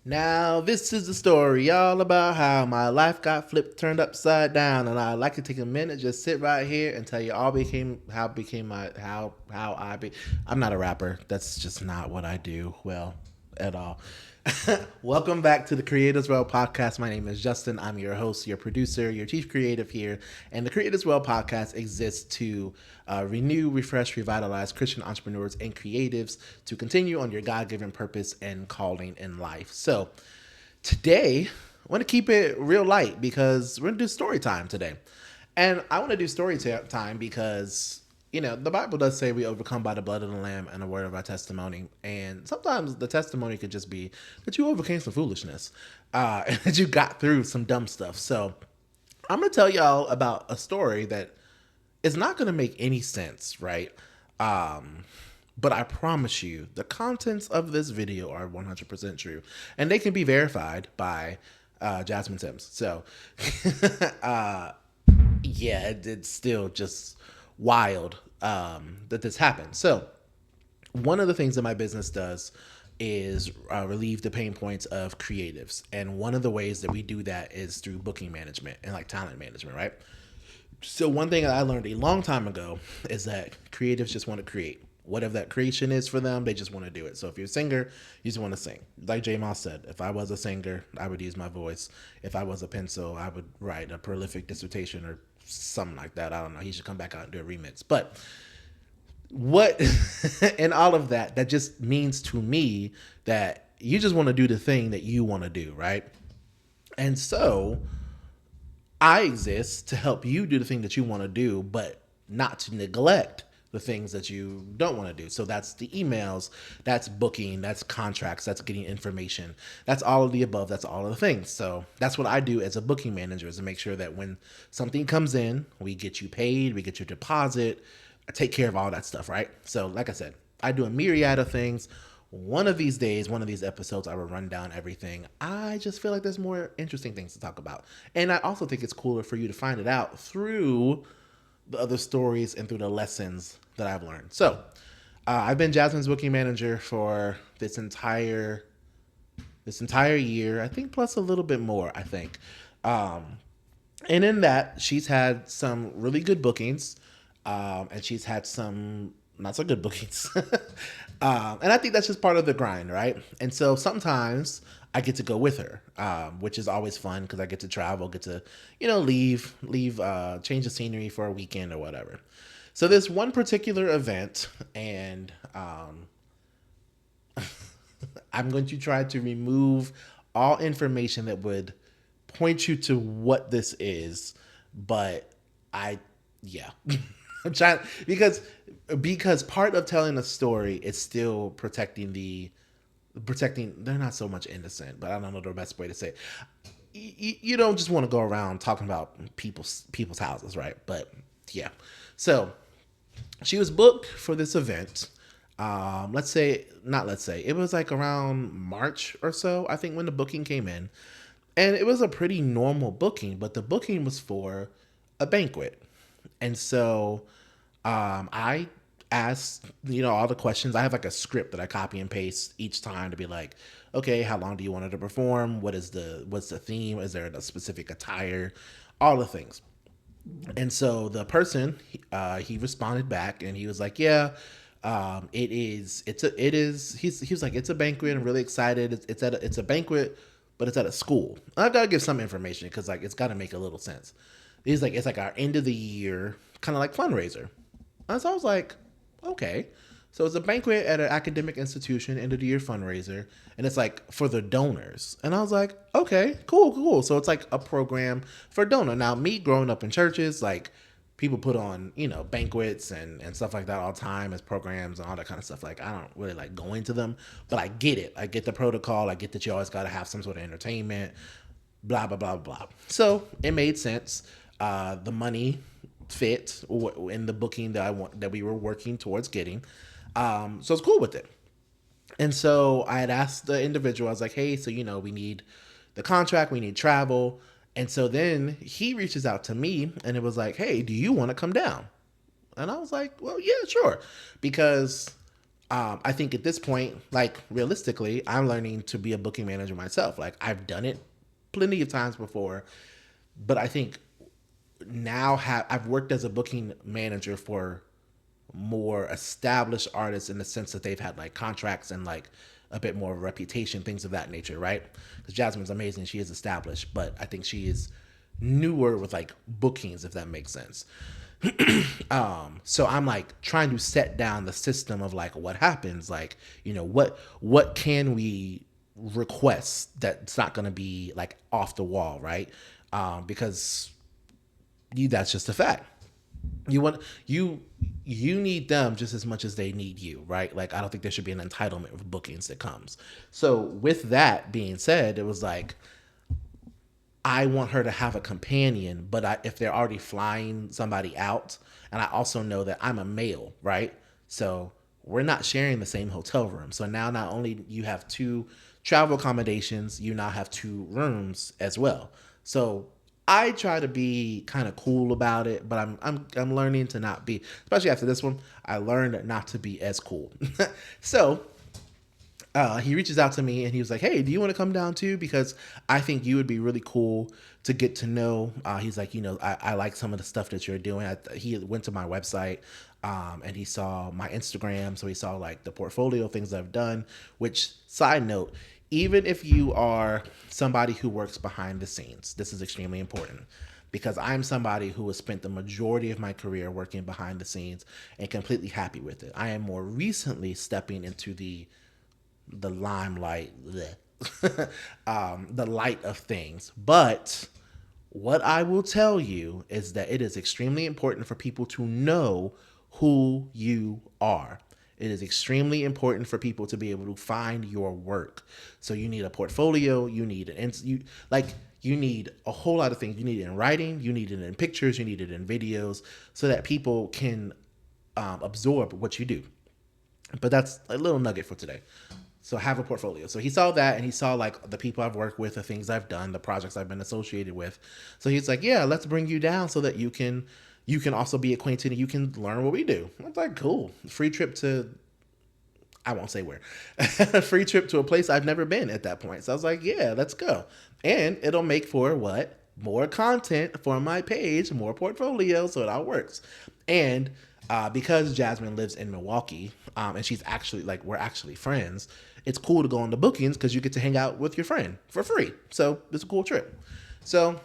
Now, this is the story all about how my life got flipped, turned upside down, and I'd like to take a minute, just sit right here and tell you all became how became my how I be. I'm not a rapper. That's just not what I do well at all. Welcome back to the Creators Well podcast. My name is Justin. I'm your host, your producer, your chief creative here. And the Creators Well podcast exists to renew, refresh, revitalize Christian entrepreneurs and creatives to continue on your God given purpose and calling in life. So today, I want to keep it real light because we're going to do story time today. And I want to do story time because the Bible does say we overcome by the blood of the Lamb and the word of our testimony. And sometimes the testimony could just be that you overcame some foolishness, and that you got through some dumb stuff. So I'm going to tell y'all about a story that is not going to make any sense, right? But I promise you, the contents of this video are 100% true. And they can be verified by Jasmine Sims. So, yeah, it's still just wild that this happened. So, one of the things that my business does is relieve the pain points of creatives. And one of the ways that we do that is through booking management and like talent management, right? So, one thing that I learned a long time ago is that creatives just want to create. Whatever that creation is for them, they just want to do it. So if you're a singer, you just want to sing. Like J Moss said, if I was a singer, I would use my voice. If I was a pencil, I would write a prolific dissertation or something like that. I don't know. He should come back out and do a remix. But what and all of that, that just means to me that you just want to do the thing that you want to do, right? And so I exist to help you do the thing that you want to do, but not to neglect the things that you don't want to do. So that's the emails, that's booking, that's contracts, that's getting information. That's all of the above. That's all of the things. So that's what I do as a booking manager, is to make sure that when something comes in, we get you paid, we get your deposit, I take care of all that stuff, right? So like I said, I do a myriad of things. One of these days, one of these episodes, I will run down everything. I just feel like there's more interesting things to talk about. And I also think it's cooler for you to find it out through the other stories and through the lessons that I've learned. So, I've been Jasmine's booking manager for this entire year, I think, plus a little bit more, I think. And in that, she's had some really good bookings, and she's had some not so good bookings. And I think that's just part of the grind, right? And so sometimes I get to go with her, which is always fun because I get to travel, get to, leave, change the scenery for a weekend or whatever. So this one particular event, and I'm going to try to remove all information that would point you to what this is, but yeah. I'm trying because part of telling a story is still protecting. They're not so much innocent, but I don't know the best way to say it. You don't just want to go around talking about people's houses, right? But yeah, so she was booked for this event. It was like around March or so, I think, when the booking came in. And it was a pretty normal booking, but the booking was for a banquet. And so I asked, all the questions. I have like a script that I copy and paste each time to be like, okay, how long do you want her to perform? What's the theme? Is there a specific attire? All the things. And so the person, he responded back and he was like, yeah, he was like, it's a banquet. I'm really excited. It's a banquet, but it's at a school. I've got to give some information because like, it's got to make a little sense. He's like, it's like our end of the year kind of like fundraiser. And so I was like, okay. So it's a banquet at an academic institution, end of the year fundraiser, and it's like for the donors. And I was like, okay, cool. So it's like a program for donor. Now, me growing up in churches, like people put on, banquets and stuff like that all the time as programs and all that kind of stuff. Like I don't really like going to them, but I get it. I get the protocol. I get that you always got to have some sort of entertainment, blah, blah, blah, blah. So it made sense. The money fit in the booking that we were working towards getting. So it's cool with it. And so I had asked the individual, I was like, hey, so, we need the contract, we need travel. And so then he reaches out to me and it was like, hey, do you want to come down? And I was like, well, yeah, sure. Because I think at this point, like realistically, I'm learning to be a booking manager myself. Like I've done it plenty of times before, but I think now I've worked as a booking manager for more established artists in the sense that they've had like contracts and like a bit more reputation, things of that nature, right? Because Jasmine's amazing, she is established, but I think she is newer with like bookings, if that makes sense. So I'm like trying to set down the system of like what happens, like what can we request that's not going to be like off the wall, right? Because that's just a fact. You want you need them just as much as they need you, right? Like I don't think there should be an entitlement with bookings that comes. So with that being said, it was like I want her to have a companion, but if they're already flying somebody out, and I also know that I'm a male, right? So we're not sharing the same hotel room. So now not only you have two travel accommodations, you now have two rooms as well. So I try to be kind of cool about it, but I'm learning to not be, especially after this one, I learned not to be as cool. So he reaches out to me and he was like, "Hey, do you want to come down too? Because I think you would be really cool to get to know." He's like, I like some of the stuff that you're doing. He went to my website and he saw my Instagram. So he saw like the portfolio things I've done, which side note, even if you are somebody who works behind the scenes, this is extremely important because I'm somebody who has spent the majority of my career working behind the scenes and completely happy with it. I am more recently stepping into the limelight, the light of things. But what I will tell you is that it is extremely important for people to know who you are. It is extremely important for people to be able to find your work. So you need a portfolio, you need you need a whole lot of things. You need it in writing, you need it in pictures, you need it in videos, so that people can absorb what you do. But that's a little nugget for today. So have a portfolio. So he saw that and he saw like the people I've worked with, the things I've done, the projects I've been associated with. So he's like, "Yeah, let's bring you down so that you can also be acquainted and you can learn what we do." I was like, "Cool." Free trip to, I won't say where. Free trip to a place I've never been at that point. So I was like, "Yeah, let's go." And it'll make for what? More content for my page, more portfolio, so it all works. And because Jasmine lives in Milwaukee, and she's actually like we're actually friends, it's cool to go on the bookings because you get to hang out with your friend for free. So it's a cool trip. So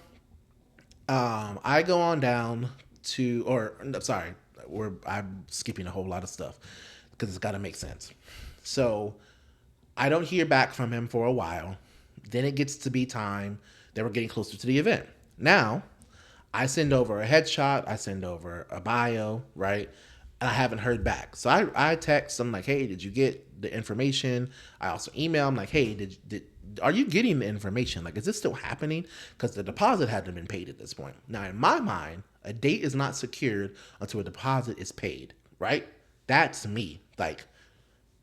I go on down to, or no, sorry, I'm skipping a whole lot of stuff because it's got to make sense. So I don't hear back from him for a while. Then it gets to be time that we're getting closer to the event. Now, I send over a headshot, I send over a bio, right? And I haven't heard back. So I text, I'm like, "Hey, did you get the information?" I also email, I'm like, "Hey, are you getting the information? Like, is this still happening?" Because the deposit hadn't been paid at this point. Now, in my mind, a date is not secured until a deposit is paid, right? That's me. Like,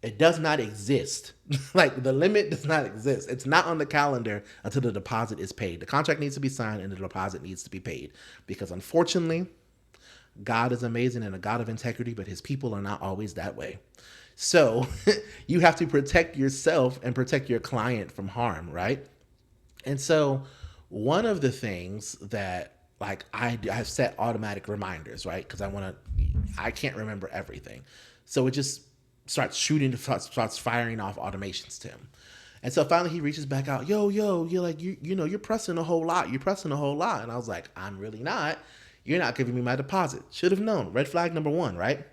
it does not exist. Like the limit does not exist. It's not on the calendar until the deposit is paid. The contract needs to be signed and the deposit needs to be paid. Because unfortunately, God is amazing and a God of integrity, but his people are not always that way. So you have to protect yourself and protect your client from harm, right? And so one of the things that like I've set automatic reminders, right? Because I can't remember everything. So it just starts firing off automations to him. And so finally he reaches back out, yo, you're like, you're pressing a whole lot. You're pressing a whole lot. And I was like, "I'm really not. You're not giving me my deposit. Should have known. Red flag number one, right?"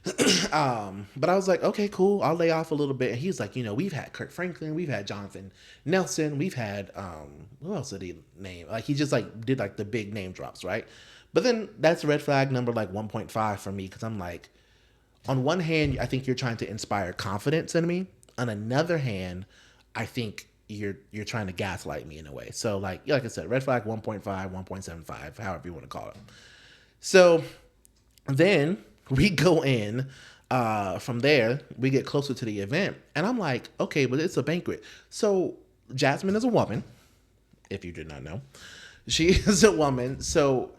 But I was like, "Okay, cool. I'll lay off a little bit." And he's like, "We've had Kirk Franklin, we've had Jonathan Nelson, we've had who else did he name?" Like he just like did like the big name drops, right? But then that's red flag number like 1.5 for me because I'm like, on one hand, I think you're trying to inspire confidence in me. On another hand, I think you're trying to gaslight me in a way. So like I said, red flag 1.5, 1.75, however you want to call it. So then we go in. From there, we get closer to the event, and I'm like, "Okay, but it's a banquet." So Jasmine is a woman. If you did not know, she is a woman. So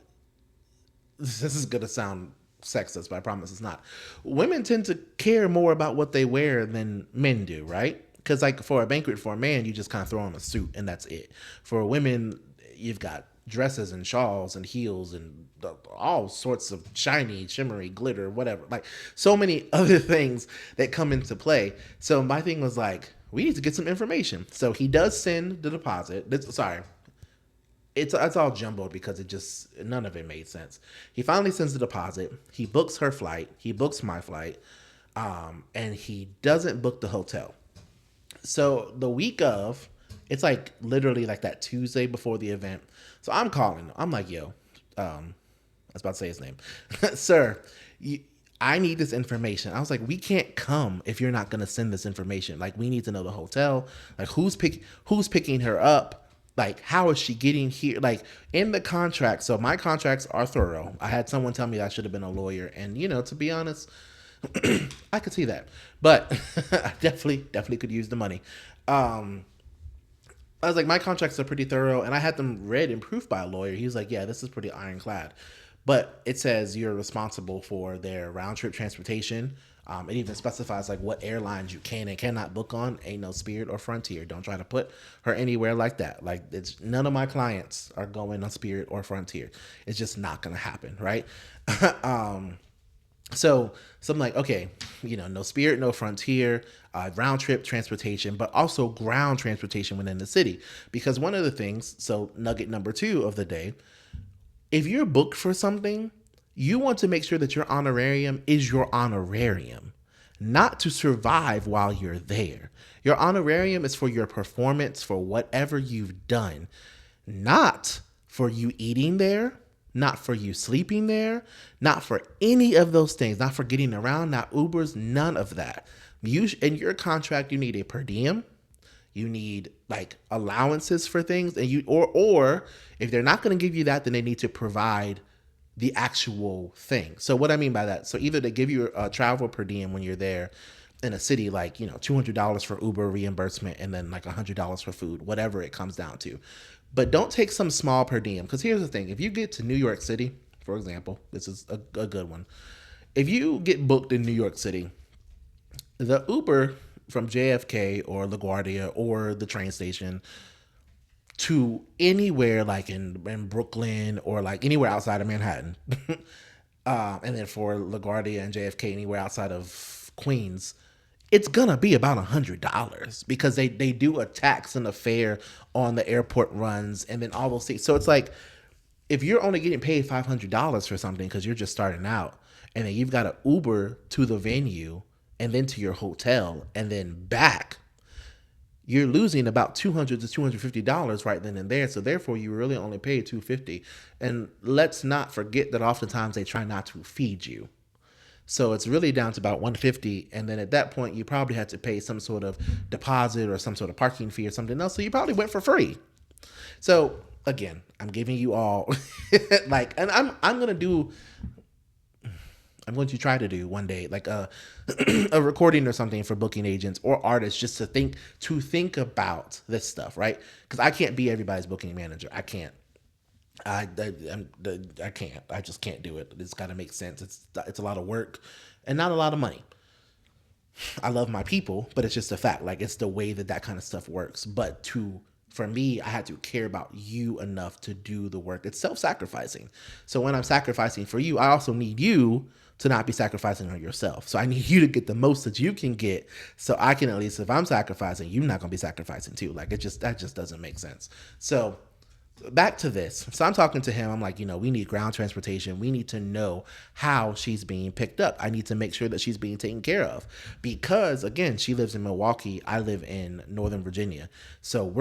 this is gonna sound sexist, but I promise it's not. Women tend to care more about what they wear than men do, right? Because like for a banquet for a man, you just kind of throw on a suit and that's it. For women, you've got dresses and shawls and heels and all sorts of shiny, shimmery, glitter, whatever. Like so many other things that come into play. So my thing was like, we need to get some information. So he does send the deposit. Sorry, it's all jumbled because it just none of it made sense. He finally sends the deposit. He books her flight. He books my flight, and he doesn't book the hotel. So the week of, it's like literally like that Tuesday before the event. So I'm calling. I'm like, yo, I was about to say his name, sir. I need this information. I was like, we can't come if you're not gonna send this information. Like, we need to know the hotel. Like, who's picking her up. Like, how is she getting here? Like, in the contract. So my contracts are thorough. I had someone tell me that I should have been a lawyer, and to be honest, I could see that, but I definitely could use the money. I was like, my contracts are pretty thorough, and I had them read and proofed by a lawyer. He was like, yeah, this is pretty ironclad. But it says you're responsible for their round trip transportation. It even specifies like what airlines you can and cannot book on. Ain't no Spirit or Frontier. Don't try to put her anywhere like that. Like, it's none of my clients are going on Spirit or Frontier. It's just not gonna happen, right? So I'm like, okay, no Spirit, no Frontier, round trip transportation, but also ground transportation within the city. Because one of the things, so nugget number 2 of the day, if you're booked for something, you want to make sure that your honorarium is your honorarium, not to survive while you're there. Your honorarium is for your performance, for whatever you've done, not for you eating there, not for you sleeping there, not for any of those things, not for getting around, not Ubers, none of that. In your contract, you need a per diem. You need like allowances for things, and or if they're not going to give you that, then they need to provide the actual thing. So what I mean by that, so either they give you a travel per diem when you're there in a city, like $200 for Uber reimbursement, and then like $100 for food, whatever it comes down to. But don't take some small per diem, because here's the thing: if you get to New York City, for example, this is a good one. If you get booked in New York City, the Uber from JFK or LaGuardia or the train station to anywhere like in Brooklyn or like anywhere outside of Manhattan, and then for LaGuardia and JFK anywhere outside of Queens, it's gonna be about $100 because they do a tax and a fare on the airport runs and then all those things. So it's like, if you're only getting paid $500 for something because you're just starting out, and then you've got to Uber to the venue and then to your hotel and then back, you're losing about $200 to $250 right then and there. So therefore, you really only paid $250. And let's not forget that oftentimes they try not to feed you. So it's really down to about $150, and then at that point, you probably had to pay some sort of deposit or some sort of parking fee or something else. So you probably went for free. So again, I'm giving you all like, and I'm going to try to do one day like a a recording or something for booking agents or artists, just to think about this stuff, right? Because I can't be everybody's booking manager. I can't. I can't. I just can't do it. It's got to make sense. It's a lot of work and not a lot of money. I love my people, but it's just a fact. Like, it's the way that kind of stuff works. But for me, I had to care about you enough to do the work. It's self-sacrificing. So when I'm sacrificing for you, I also need you to not be sacrificing on yourself. So I need you to get the most that you can get, so I can, at least if I'm sacrificing, you're not going to be sacrificing too. Like, that just doesn't make sense. So back to this. So I'm talking to him. I'm like, we need ground transportation. We need to know how she's being picked up. I need to make sure that she's being taken care of, because again, she lives in Milwaukee. I live in Northern Virginia. So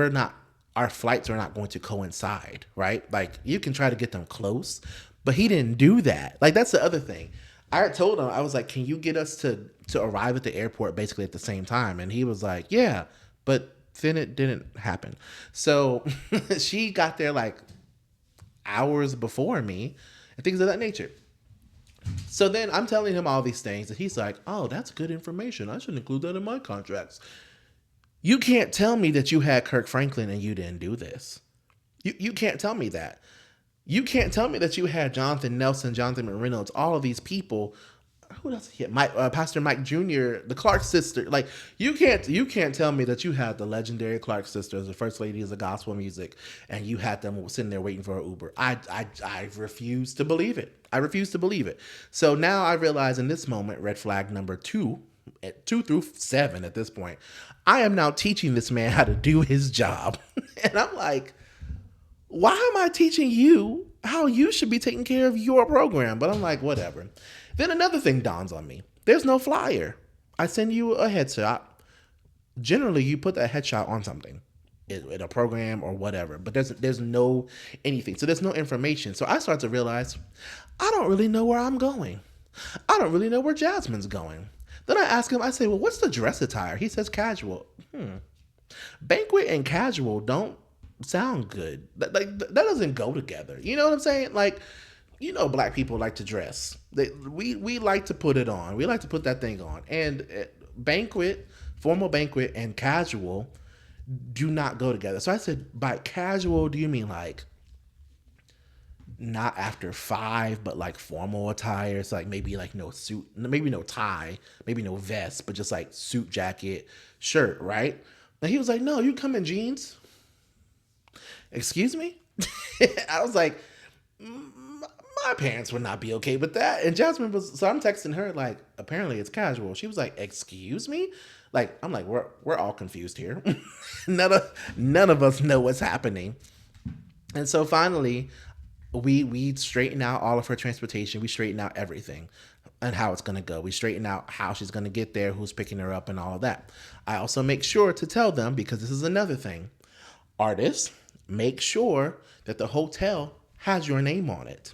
our flights are not going to coincide, right? Like, you can try to get them close, but he didn't do that. Like, that's the other thing. I told him, I was like, can you get us to arrive at the airport basically at the same time? And he was like, yeah, but then it didn't happen. So she got there like hours before me and things of that nature. So then I'm telling him all these things, and he's like, oh, that's good information. I should include that in my contracts. You can't tell me that you had Kirk Franklin and you didn't do this. You can't tell me that. You can't tell me that you had Jonathan Nelson, Jonathan McReynolds, all of these people. Who else? He had? Pastor Mike Jr., the Clark sister. Like you can't tell me that you had the legendary Clark sisters, the first ladies of gospel music, and you had them sitting there waiting for an Uber. I refuse to believe it. I refuse to believe it. So now I realize in this moment, red flag number two, at 2 through 7 at this point, I am now teaching this man how to do his job, and I'm like, why am I teaching you how you should be taking care of your program? But I'm like, whatever. Then another thing dawns on me. There's no flyer. I send you a headshot. Generally, you put that headshot on something, in a program or whatever, but there's no anything. So there's no information. So I start to realize I don't really know where I'm going. I don't really know where Jasmine's going. Then I ask him, I say, well, what's the dress attire? He says casual. Banquet and casual don't sound good. That doesn't go together. You know what I'm saying? Like, black people like to dress. We like to put it on. We like to put that thing on. And banquet, formal banquet, and casual do not go together. So I said, by casual, do you mean like not after 5, but like formal attire? It's like maybe like no suit, maybe no tie, maybe no vest, but just like suit, jacket, shirt, right? And he was like, no, you come in jeans. Excuse me? I was like, my parents would not be okay with that. And Jasmine was, so I'm texting her like, apparently it's casual. She was like, excuse me? Like, I'm like, we're all confused here. none of us know what's happening. And so finally, we straighten out all of her transportation. We straighten out everything and how it's going to go. We straighten out how she's going to get there, who's picking her up, and all of that. I also make sure to tell them, because this is another thing, artists, make sure that the hotel has your name on it.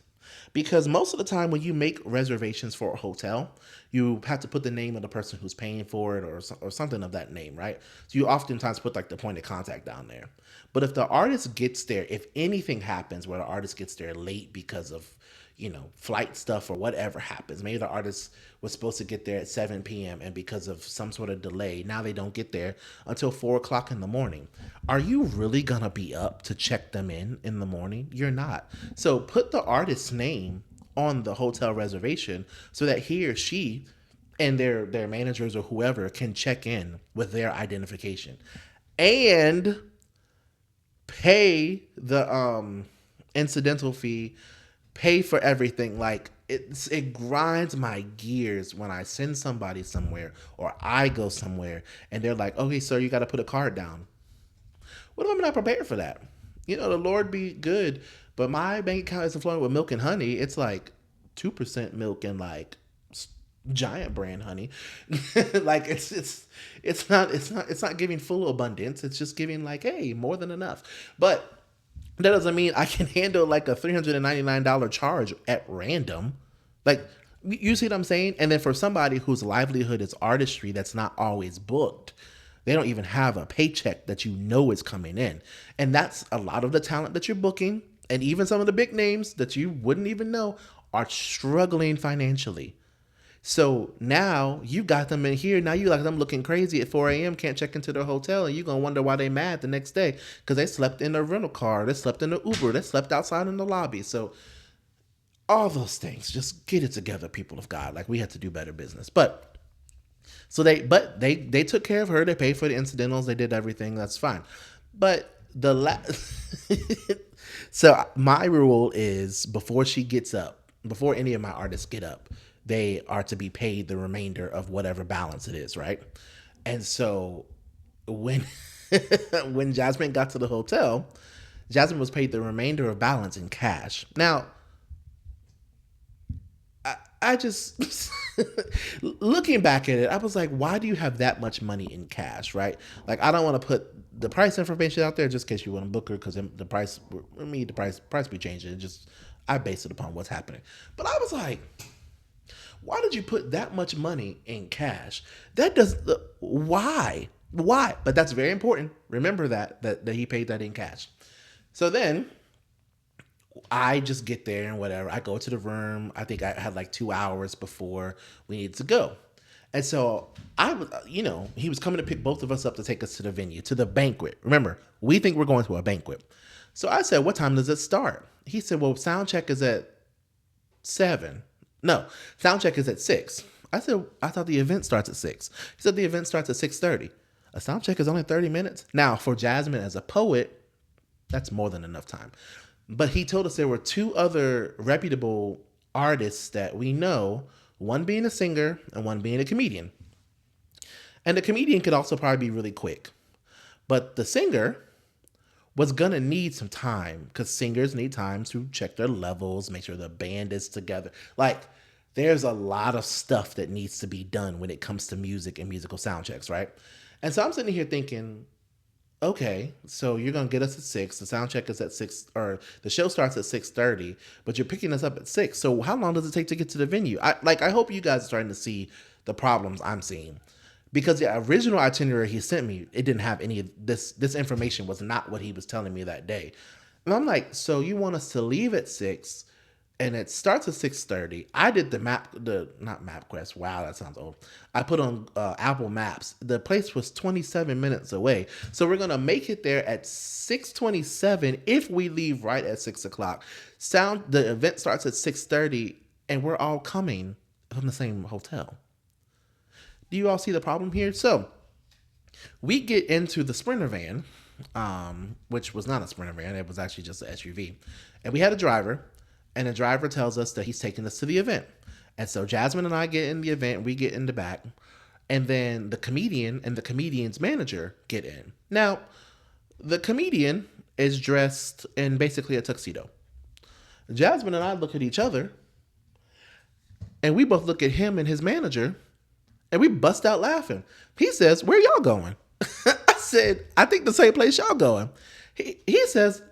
Because most of the time when you make reservations for a hotel, you have to put the name of the person who's paying for it, or something of that name, right? So you oftentimes put like the point of contact down there. But if the artist gets there, if anything happens where the artist gets there late because of, flight stuff or whatever happens, maybe the artist was supposed to get there at 7 p.m. and because of some sort of delay, now they don't get there until 4 o'clock in the morning. Are you really going to be up to check them in the morning? You're not. So put the artist's name on the hotel reservation so that he or she and their managers or whoever can check in with their identification and pay the incidental fee, pay for everything. Like, it grinds my gears when I send somebody somewhere or I go somewhere and they're like, okay, sir, you got to put a card down. What if I'm not prepared for that? The Lord be good, but my bank account isn't flowing with milk and honey. It's like 2% milk and like Giant brand honey. Like it's not giving full abundance. It's just giving like, hey, more than enough. But that doesn't mean I can handle like a $399 charge at random. Like, you see what I'm saying? And then for somebody whose livelihood is artistry that's not always booked, they don't even have a paycheck that is coming in. And that's a lot of the talent that you're booking. And even some of the big names that you wouldn't even know are struggling financially. So now you got them in here. Now you like them looking crazy at 4 a.m. Can't check into their hotel, and you're gonna wonder why they mad the next day because they slept in a rental car, they slept in an Uber, they slept outside in the lobby. So all those things, just get it together, people of God. Like, we had to do better business, but they took care of her. They paid for the incidentals. They did everything. That's fine. But so my rule is before she gets up, before any of my artists get up, they are to be paid the remainder of whatever balance it is, right? And so when when Jasmine got to the hotel, Jasmine was paid the remainder of balance in cash. Now, I just looking back at it, I was like, why do you have that much money in cash, right? Like, I don't want to put the price information out there just in case you want to book her, because the price be changing. I base it upon what's happening. But I was like, why did you put that much money in cash? Why? But that's very important. Remember that he paid that in cash. So then I just get there and whatever. I go to the room. I think I had like 2 hours before we needed to go. And so I was, he was coming to pick both of us up to take us to the venue, to the banquet. Remember, we think we're going to a banquet. So I said, what time does it start? He said, well, sound check is at 7. No, sound check is at 6. I said, I thought the event starts at 6. He said the event starts at 6:30. A sound check is only 30 minutes. Now, for Jasmine as a poet, that's more than enough time. But he told us there were two other reputable artists that we know, one being a singer and one being a comedian. And the comedian could also probably be really quick. But the singer was gonna need some time because singers need time to check their levels, make sure the band is together. Like, there's a lot of stuff that needs to be done when it comes to music and musical sound checks, right? And so I'm sitting here thinking, okay, so you're gonna get us at 6. The sound check is at 6, or the show starts at 6:30, but you're picking us up at 6. So how long does it take to get to the venue? I hope you guys are starting to see the problems I'm seeing. Because the original itinerary he sent me, it didn't have any of this. This information was not what he was telling me that day. And I'm like, so you want us to leave at 6 and it starts at 6:30. I did not MapQuest. Wow, that sounds old. I put on Apple Maps. The place was 27 minutes away. So we're going to make it there at 6:27 if we leave right at 6 o'clock. The event starts at 6:30 and we're all coming from the same hotel. Do you all see the problem here? So we get into the Sprinter van, which was not a Sprinter van. It was actually just an SUV. And we had a driver, and the driver tells us that he's taking us to the event. And so Jasmine and I get in the event. We get in the back. And then the comedian and the comedian's manager get in. Now, the comedian is dressed in basically a tuxedo. Jasmine and I look at each other, and we both look at him and his manager, and we bust out laughing. He says, where y'all going? I said, I think the same place y'all going. He says,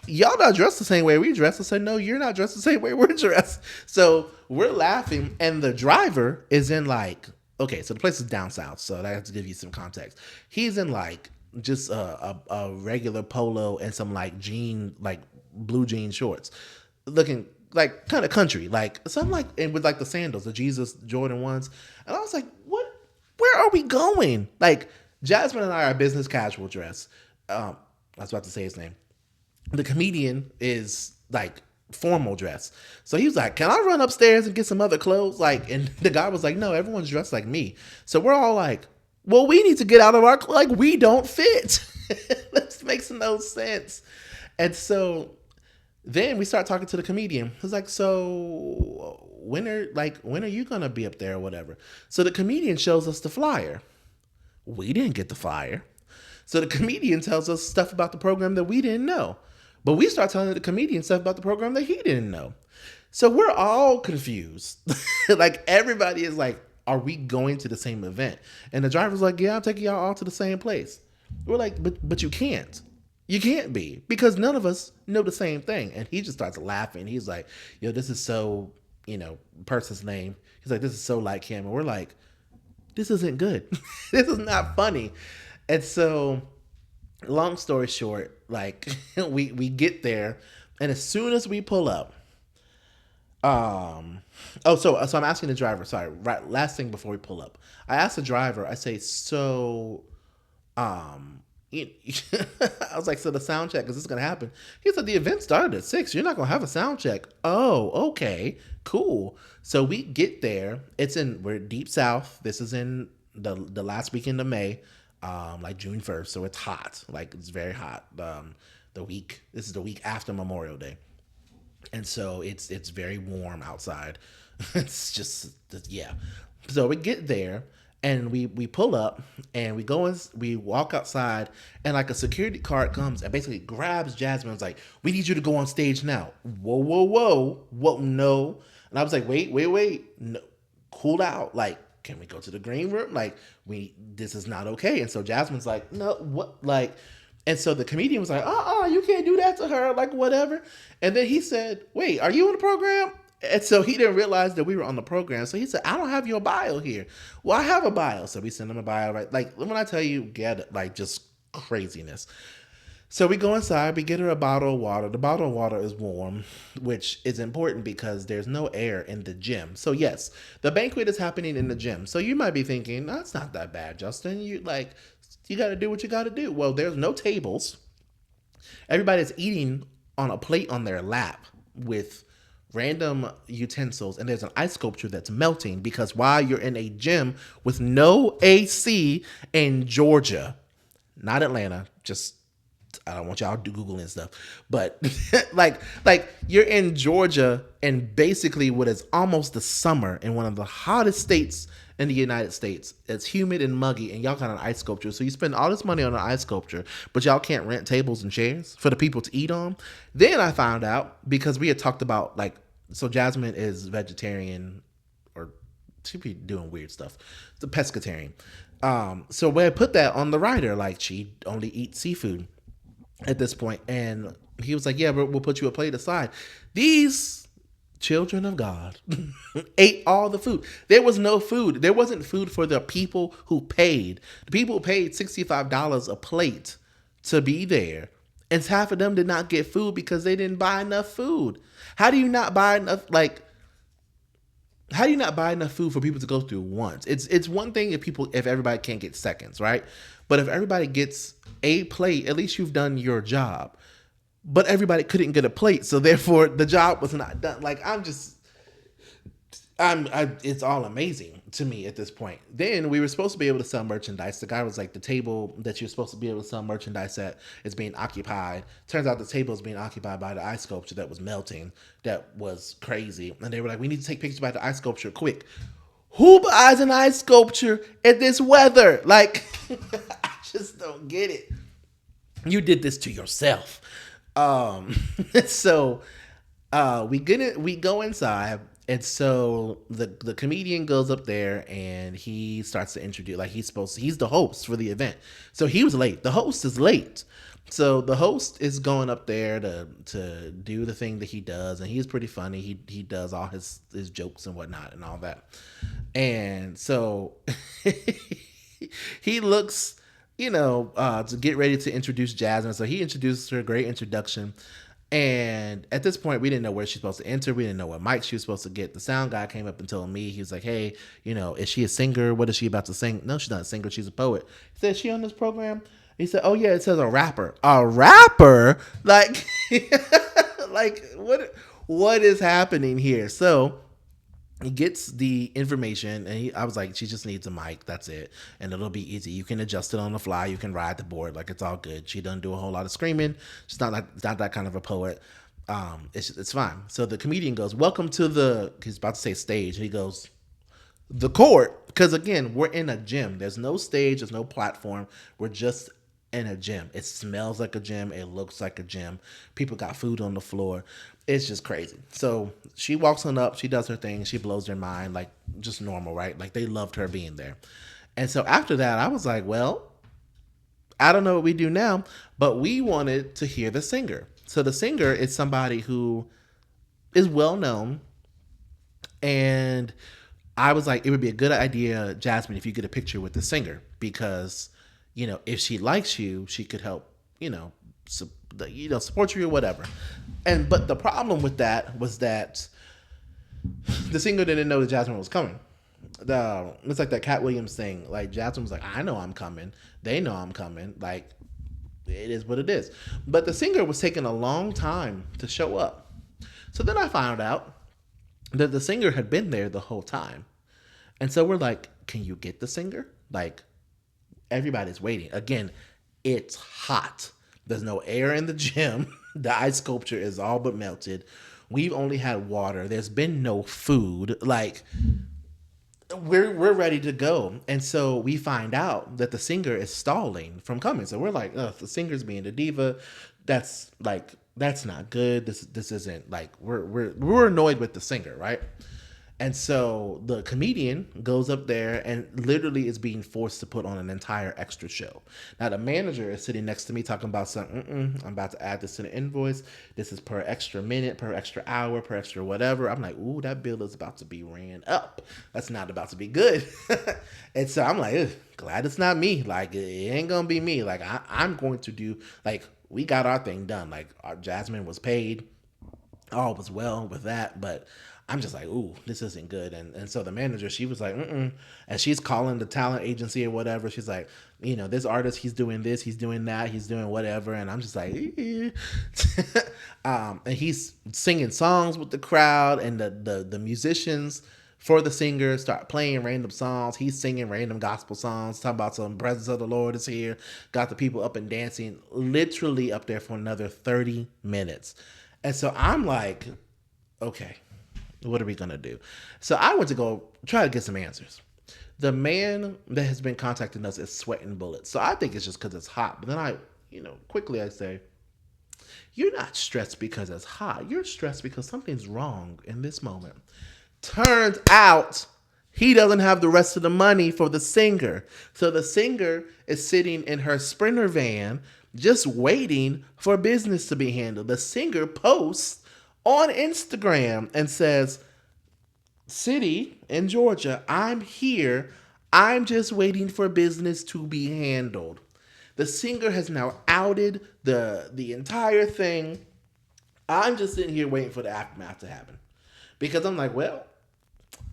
y'all not dressed the same way we dress. I said, no, you're not dressed the same way we're dressed. So we're laughing, and the driver is in like, okay, so the place is down south, so that has to give you some context. He's in like just a regular polo and some like blue jean shorts, looking like kind of country, like something like, and with like the sandals, the Jesus Jordan ones. And I was like, what? Where are we going? Like, Jasmine and I are business casual dress. I was about to say his name. The comedian is like formal dress. So he was like, can I run upstairs and get some other clothes? Like, and the guy was like, no, everyone's dressed like me. So we're all like, well, we need to get out of our, like, we don't fit. This makes no sense. And so then we start talking to the comedian. He's like, so when are you gonna be up there or whatever? So the comedian shows us the flyer. We didn't get the flyer. So the comedian tells us stuff about the program that we didn't know. But we start telling the comedian stuff about the program that he didn't know. So we're all confused. Like, everybody is like, are we going to the same event? And the driver's like, yeah, I'm taking y'all all to the same place. We're like, but you can't. You can't be, because none of us know the same thing. And he just starts laughing. He's like, yo, this is so, person's name. He's like, this is so like him. And we're like, this isn't good. This is not funny. And so, long story short, like, we get there, and as soon as we pull up, so I'm asking the driver, sorry, right, last thing before we pull up. I asked the driver, I say, so, I was like, so the sound check, is this going to happen? He said, the event started at 6. You're not going to have a sound check. Oh, okay, cool. So we get there. We're deep south. This is in the last weekend of May, like June 1st. So it's hot. Like, it's very hot. This is the week after Memorial Day. And so it's very warm outside. It's just, yeah. So we get there. And we pull up, and we walk outside, and like a security card comes and basically grabs Jasmine. It's like, we need you to go on stage now. Whoa, no. And I was like, wait, no, cool out. Like, can we go to the green room? Like, this is not okay. And so Jasmine's like, no, what? Like, and so the comedian was like, you can't do that to her. Like, whatever. And then he said, wait, are you in the program? And so he didn't realize that we were on the program. So he said, I don't have your bio here. Well, I have a bio. So we send him a bio, right? Like, when I tell you, get it, like, just craziness. So we go inside, we get her a bottle of water. The bottle of water is warm, which is important because there's no air in the gym. So yes, the banquet is happening in the gym. So you might be thinking, no, it's not that bad, Justin. You got to do what you got to do. Well, there's no tables. Everybody's eating on a plate on their lap with random utensils, and there's an ice sculpture that's melting because while you're in a gym with no AC in Georgia, not Atlanta, just I don't want y'all to do Googling stuff, but like you're in Georgia and basically what is almost the summer in one of the hottest states in the United States. It's humid and muggy, and y'all got an ice sculpture. So you spend all this money on an ice sculpture, but y'all can't rent tables and chairs for the people to eat on. Then I found out because we had talked about like, so Jasmine is vegetarian, or she be doing weird stuff. The pescatarian. So we had put that on the rider, like she only eats seafood at this point, and he was like, "Yeah, but we'll put you a plate aside." These children of God ate all the food. There was no food. There wasn't food for the people who paid. The people who paid $65 a plate to be there, and half of them did not get food because they didn't buy enough food. How do you not buy enough? Like, how do you not buy enough food for people to go through once? It's one thing if everybody can't get seconds, right? But if everybody gets a plate, at least you've done your job. But everybody couldn't get a plate, so therefore the job was not done. Like it's all amazing to me at this point. Then we were supposed to be able to sell merchandise. The guy was like, the table that you're supposed to be able to sell merchandise at is being occupied. Turns out the table is being occupied by the ice sculpture that was melting. That was crazy. And they were like, we need to take pictures by the ice sculpture quick. Who buys an ice sculpture at this weather? Like, I just don't get it. You did this to yourself. So we go inside, and so the comedian goes up there and he starts to introduce, like he's the host for the event. So he was late. The host is late. So the host is going up there to do the thing that he does, and he's pretty funny. He does all his jokes and whatnot and all that. And so he looks, to get ready to introduce Jasmine. So he introduces her, great introduction. And at this point, we didn't know where she's supposed to enter. We didn't know what mic she was supposed to get. The sound guy came up and told me, he was like, hey, is she a singer? What is she about to sing? No, she's not a singer. She's a poet. He said, is she on this program? He said, oh, yeah, it says a rapper. A rapper? Like, like what is happening here? So he gets the information, and I was like, she just needs a mic. That's it. And it'll be easy. You can adjust it on the fly. You can ride the board. Like, it's all good. She doesn't do a whole lot of screaming. She's not that kind of a poet. It's fine. So the comedian goes, welcome to he's about to say stage. He goes, the court. Because, again, we're in a gym. There's no stage. There's no platform. We're just in a gym. It smells like a gym. It looks like a gym. People got food on the floor. It's just crazy. So she walks on up. She does her thing. She blows their mind, like just normal, right? Like they loved her being there. And so after that, I was like, well, I don't know what we do now, but we wanted to hear the singer. So the singer is somebody who is well known. And I was like, it would be a good idea, Jasmine, if you get a picture with the singer, because, if she likes you, she could help, support you or whatever. But the problem with that was that the singer didn't know that Jasmine was coming. It's like that Cat Williams thing. Like, Jasmine was like, I know I'm coming. They know I'm coming. Like, it is what it is. But the singer was taking a long time to show up. So then I found out that the singer had been there the whole time. And so we're like, can you get the singer? Like, everybody's waiting. Again, it's hot. There's no air in the gym. The ice sculpture is all but melted. We've only had water. There's been no food. Like, we're ready to go. And so we find out that the singer is stalling from coming. So we're like, the singer's being a diva. That's not good. This isn't like, we're annoyed with the singer, right? And so the comedian goes up there and literally is being forced to put on an entire extra show. Now, the manager is sitting next to me talking about something. I'm about to add this to the invoice. This is per extra minute, per extra hour, per extra whatever. I'm like, ooh, that bill is about to be ran up. That's not about to be good. And so I'm like, glad it's not me. Like, it ain't going to be me. Like, I'm going to do, like, we got our thing done. Like, our Jasmine was paid. All was well with that. But I'm just like, ooh, this isn't good. And so the manager, she was like, mm-mm. And she's calling the talent agency or whatever. She's like, this artist, he's doing this, he's doing that, he's doing whatever. And I'm just like, eh. And he's singing songs with the crowd, and the musicians for the singer start playing random songs. He's singing random gospel songs, talking about some presence of the Lord is here. Got the people up and dancing, literally up there for another 30 minutes. And so I'm like, okay, what are we gonna do? So I went to go try to get some answers. The man that has been contacting us is sweating bullets. So I think it's just because it's hot. But then quickly I say, you're not stressed because it's hot. You're stressed because something's wrong in this moment. Turns out he doesn't have the rest of the money for the singer. So the singer is sitting in her Sprinter van just waiting for business to be handled. The singer posts on Instagram and says, City in Georgia, I'm here. I'm just waiting for business to be handled. The singer has now outed the entire thing. I'm just sitting here waiting for the aftermath to happen. Because I'm like, well,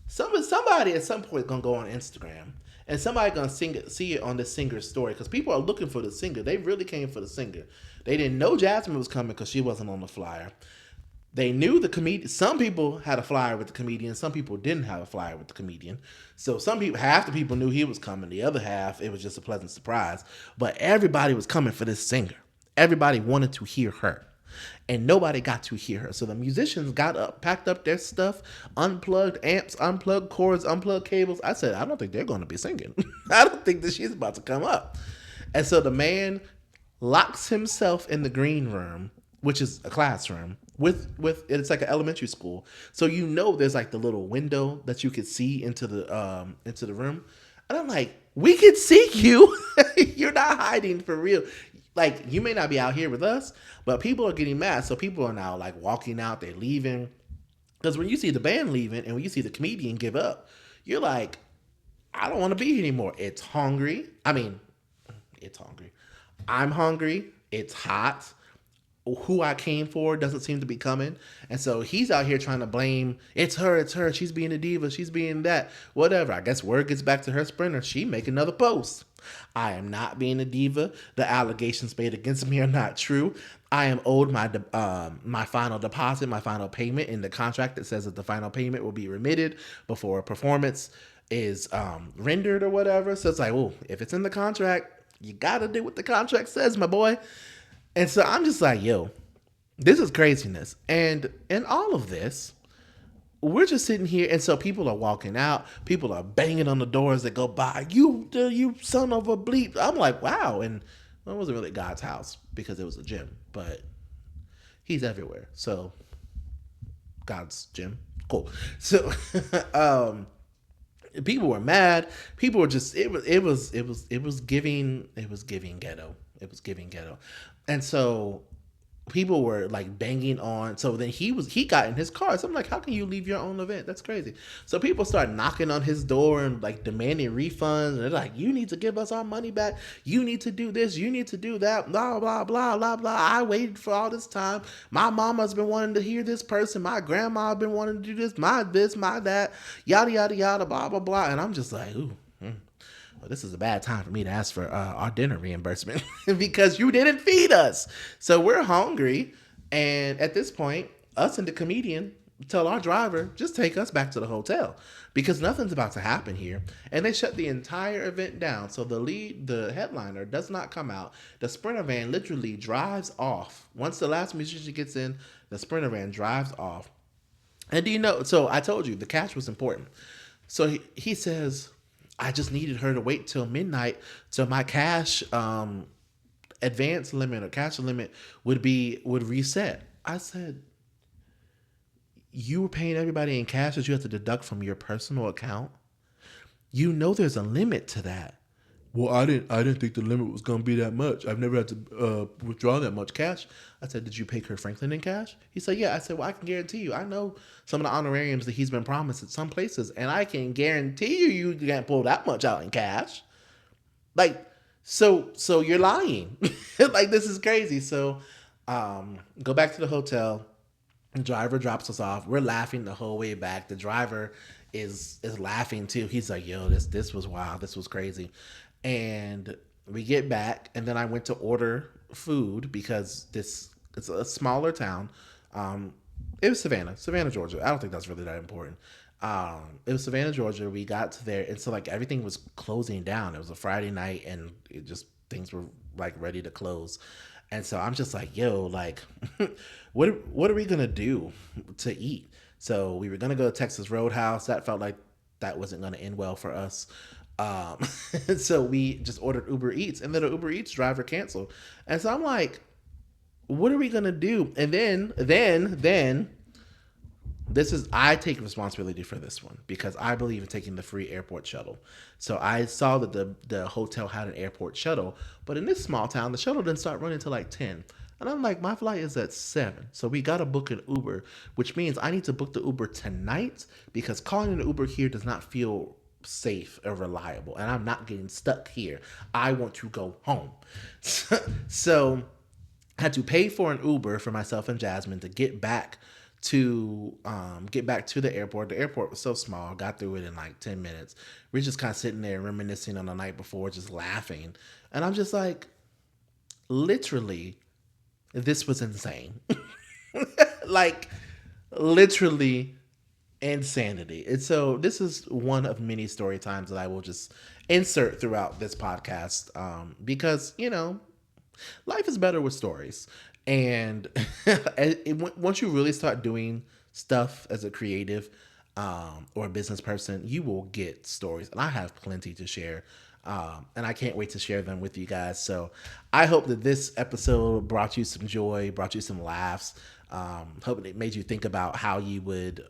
somebody at some point gonna go on Instagram and somebody gonna see it on the singer's story, because people are looking for the singer. They really came for the singer. They didn't know Jasmine was coming because she wasn't on the flyer. They knew the comedian. Some people had a flyer with the comedian. Some people didn't have a flyer with the comedian. So some people, half the people knew he was coming. The other half, it was just a pleasant surprise. But everybody was coming for this singer. Everybody wanted to hear her. And nobody got to hear her. So the musicians got up, packed up their stuff, unplugged amps, unplugged cords, unplugged cables. I said, I don't think they're going to be singing. I don't think that she's about to come up. And so the man locks himself in the green room, which is a classroom with it's like an elementary school. So there's like the little window that you could see into the room. And I'm like, we can see you. You're not hiding for real. Like, you may not be out here with us, but people are getting mad. So people are now like walking out, they're leaving. Because when you see the band leaving and when you see the comedian give up, you're like, I don't want to be here anymore. It's hungry. I mean, it's hungry. I'm hungry. It's hot. Who I came for doesn't seem to be coming. And so he's out here trying to blame, it's her, she's being a diva, she's being that, whatever. I guess word gets back to her Sprinter, she make another post. I am not being a diva. The allegations made against me are not true. I am owed my final deposit, my final payment in the contract that says that the final payment will be remitted before a performance is rendered or whatever. So it's like, oh, if it's in the contract, you gotta do what the contract says, my boy. And so I'm just like, yo, this is craziness. And in all of this, we're just sitting here, and so people are walking out. People are banging on the doors that go by. You son of a bleep. I'm like, wow. And it wasn't really God's house because it was a gym, but he's everywhere. So God's gym, cool. So people were mad. People were just it was giving ghetto. It was giving ghetto. And so people were like banging on. So then he got in his car. So I'm like, how can you leave your own event? That's crazy. So people start knocking on his door and like demanding refunds. And they're like, you need to give us our money back. You need to do this. You need to do that. Blah, blah, blah, blah, blah. I waited for all this time. My mama's been wanting to hear this person. My grandma been wanting to do this, my that, yada, yada, yada, blah, blah, blah. And I'm just like, ooh. Well, this is a bad time for me to ask for our dinner reimbursement because you didn't feed us. So we're hungry. And at this point, us and the comedian tell our driver, just take us back to the hotel because nothing's about to happen here. And they shut the entire event down. So the headliner does not come out. The Sprinter van literally drives off. Once the last musician gets in, the Sprinter van drives off. And do you know, so I told you the cash was important. So he says, I just needed her to wait till midnight so my cash advance limit or cash limit would reset. I said, you were paying everybody in cash that you have to deduct from your personal account? You know there's a limit to that. Well, I didn't think the limit was going to be that much. I've never had to withdraw that much cash. I said, did you pay Kirk Franklin in cash? He said, yeah. I said, well, I can guarantee you. I know some of the honorariums that he's been promised at some places, and I can guarantee you can't pull that much out in cash. Like, so you're lying. Like, this is crazy. So go back to the hotel. Driver drops us off. We're laughing the whole way back. The driver is laughing too. He's like, "Yo, this was wild. This was crazy." And we get back, and then I went to order food because this it's a smaller town. Um, it was Savannah, Georgia. I don't think that's really that important. It was Savannah, Georgia. We got to there, and so like everything was closing down. It was a Friday night, and it just things were like ready to close. And so I'm just like, yo, like, what are we gonna do to eat? So we were gonna go to Texas Roadhouse. That felt like that wasn't gonna end well for us. Um, so we just ordered Uber Eats, and then the Uber Eats driver canceled. And so I'm like, what are we gonna do? And then this is I take responsibility for this one because I believe in taking the free airport shuttle. So I saw that the hotel had an airport shuttle, but in this small town, the shuttle didn't start running until like 10. And I'm like, my flight is at 7. So we got to book an Uber, which means I need to book the Uber tonight because calling an Uber here does not feel safe or reliable. And I'm not getting stuck here. I want to go home. So had to pay for an Uber for myself and Jasmine to get back to the airport. The airport was so small. Got through it in like 10 minutes. We're just kind of sitting there reminiscing on the night before, just laughing. And I'm just like, literally, this was insane. Like, literally insanity. And so this is one of many story times that I will just insert throughout this podcast because life is better with stories. And once you really start doing stuff as a creative or a business person, you will get stories. And I have plenty to share. And I can't wait to share them with you guys. So I hope that this episode brought you some joy, brought you some laughs. Hope it made you think about how you would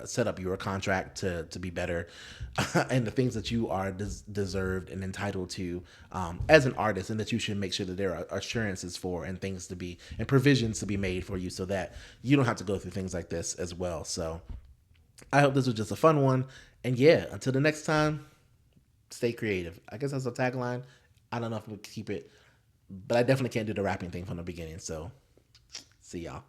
set up your contract to be better and the things that you are deserved and entitled to as an artist, and that you should make sure that there are assurances for and things to be and provisions to be made for you so that you don't have to go through things like this as well. So I hope this was just a fun one. And yeah, until the next time, stay creative. I guess that's a tagline. I don't know if we'll keep it, but I definitely can't do the rapping thing from the beginning. So see y'all.